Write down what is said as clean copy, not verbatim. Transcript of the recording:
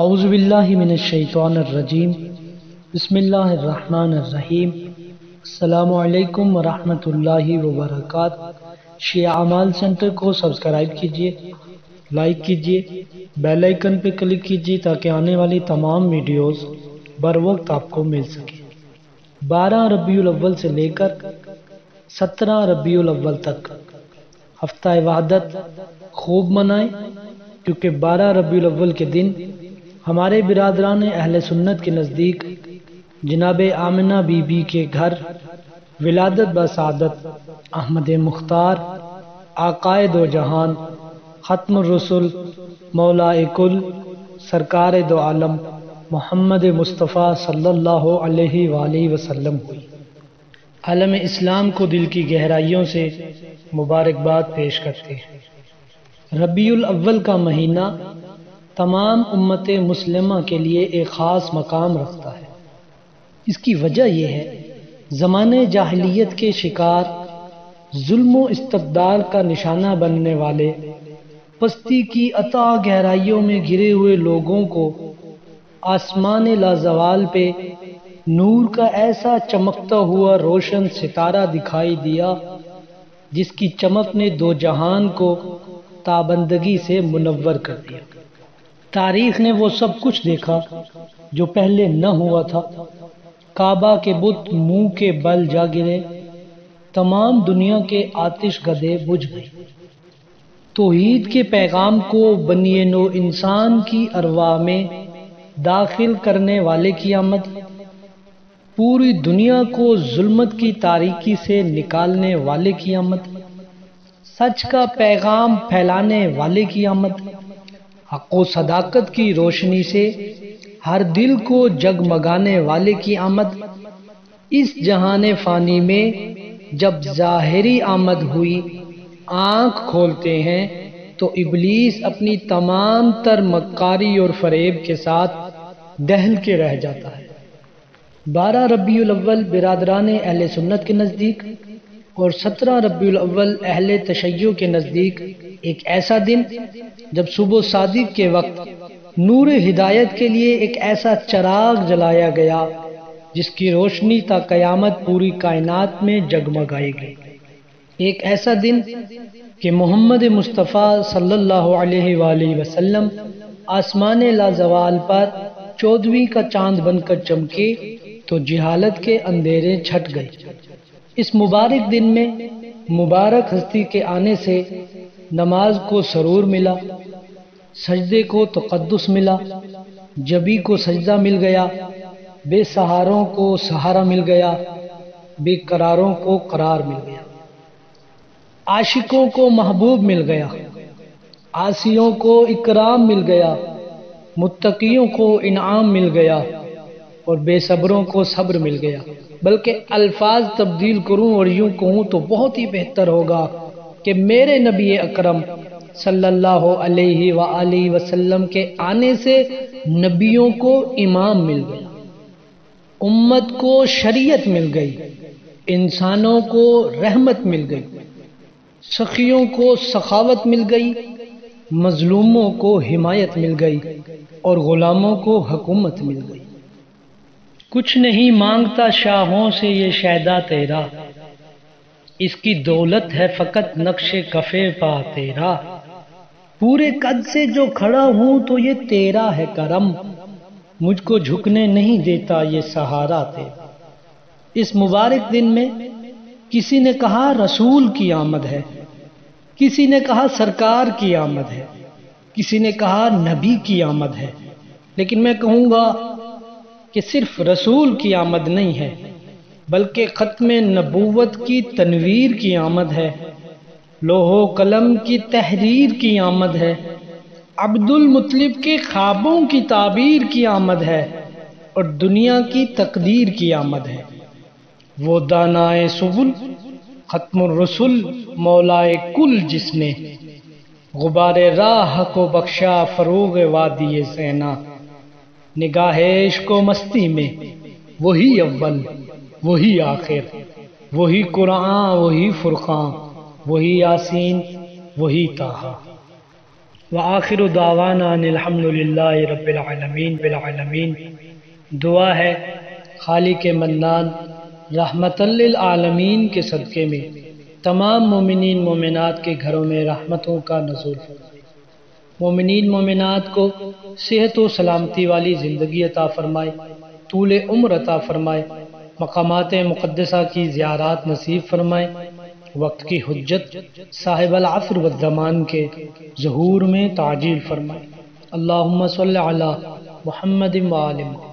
اعوذ باللہ من الشیطان الرجیم بسم اللہ الرحمن الرحیم السلام علیکم ورحمۃ اللہ وبرکاتہ۔ شیعہ اعمال سینٹر کو سبسکرائب کیجیے، لائک کیجیے، بیل آئیکن پہ کلک کیجیے تاکہ آنے والی تمام ویڈیوز بر وقت آپ کو مل سکے۔ 12 ربیع الاول سے لے کر 17 ربیع الاول تک ہفتہ وحدت خوب منائیں، کیونکہ 12 ربیع الاول کے دن ہمارے برادران اہل سنت کے نزدیک جناب آمنہ بی بی کے گھر ولادت بسعادت احمد مختار آقائے دو جہان ختم الرسل مولا کل سرکار دو عالم محمد مصطفیٰ صلی اللہ علیہ وآلہ وسلم ہوئی۔ عالم اسلام کو دل کی گہرائیوں سے مبارکباد پیش کرتے ہیں۔ ربیع الاول کا مہینہ تمام امت مسلمہ کے لیے ایک خاص مقام رکھتا ہے۔ اس کی وجہ یہ ہے، زمانے جاہلیت کے شکار، ظلم و استبداد کا نشانہ بننے والے، پستی کی اتھاہ گہرائیوں میں گرے ہوئے لوگوں کو آسمان لازوال پہ نور کا ایسا چمکتا ہوا روشن ستارہ دکھائی دیا جس کی چمک نے دو جہان کو تابندگی سے منور کر دیا۔ تاریخ نے وہ سب کچھ دیکھا جو پہلے نہ ہوا تھا۔ کعبہ کے بت منہ کے بل جا گرے، تمام دنیا کے آتش گدے بجھ گئے۔ توحید کے پیغام کو بنی نوع انسان کی ارواح میں داخل کرنے والے کی آمد، پوری دنیا کو ظلمت کی تاریکی سے نکالنے والے کی آمد، سچ کا پیغام پھیلانے والے کی آمد، حق و صداقت کی روشنی سے ہر دل کو جگمگانے والے کی آمد۔ اس جہان فانی میں جب ظاہری آمد ہوئی، آنکھ کھولتے ہیں تو ابلیس اپنی تمام تر مکاری اور فریب کے ساتھ دہل کے رہ جاتا ہے۔ 12 ربیع الاول برادران اہل سنت کے نزدیک اور 17 ربیع الاول اہل تشیع کے نزدیک ایک ایسا دن جب صبح صادق کے وقت نور ہدایت کے لیے ایک ایسا چراغ جلایا گیا جس کی روشنی تا قیامت پوری کائنات میں جگمگائے گی۔ ایک ایسا دن کہ محمد مصطفیٰ صلی اللہ علیہ وآلہ وسلم آسمان لازوال پر 14ویں کا چاند بن کر چمکے تو جہالت کے اندھیرے چھٹ گئے۔ اس مبارک دن میں مبارک ہستی کے آنے سے نماز کو سرور ملا، سجدے کو تقدس ملا، جبی کو سجدہ مل گیا، بے سہاروں کو سہارا مل گیا، بے قراروں کو قرار مل گیا، عاشقوں کو محبوب مل گیا، عاصیوں کو اکرام مل گیا، متقیوں کو انعام مل گیا اور بے صبروں کو صبر مل گیا۔ بلکہ الفاظ تبدیل کروں اور یوں کہوں تو بہت ہی بہتر ہوگا کہ میرے نبی اکرم صلی اللہ علیہ وآلہ وسلم کے آنے سے نبیوں کو امام مل گیا، امت کو شریعت مل گئی، انسانوں کو رحمت مل گئی، سخیوں کو سخاوت مل گئی، مظلوموں کو حمایت مل گئی اور غلاموں کو حکومت مل گئی۔ کچھ نہیں مانگتا شاہوں سے یہ شیدا تیرا، اس کی دولت ہے فقط نقش کفے پا تیرا، پورے قد سے جو کھڑا ہوں تو یہ تیرا ہے کرم، مجھ کو جھکنے نہیں دیتا یہ سہارا تیرا۔ اس مبارک دن میں کسی نے کہا رسول کی آمد ہے، کسی نے کہا سرکار کی آمد ہے، کسی نے کہا نبی کی آمد ہے، لیکن میں کہوں گا کہ صرف رسول کی آمد نہیں ہے بلکہ ختم نبوت کی تنویر کی آمد ہے، لوح و قلم کی تحریر کی آمد ہے، عبد المطلب کے خوابوں کی تعبیر کی آمد ہے اور دنیا کی تقدیر کی آمد ہے۔ وہ دانائے سبل ختم الرسل مولائے کل جس نے، غبار راہ کو بخشا فروغ وادی سینا، نگاہ عشق و مستی میں وہی اول وہی آخر، وہی قرآن وہی فرقان، وہی یاسین وہی طٰہٰ۔ وآخر دعوانا ان الحمد للہ رب العالمین دعا ہے خالق منان رحمت للعالمین کے صدقے میں تمام مومنین مومنات کے گھروں میں رحمتوں کا نزول فرمائے، مومنین مومنات کو صحت و سلامتی والی زندگی عطا فرمائے، طول عمر عطا فرمائے، مقامات مقدسہ کی زیارات نصیب فرمائے، وقت کی حجت صاحب العصر والزمان کے ظہور میں تعجیل فرمائے۔ اللہم صلی علی محمد وآل محمد۔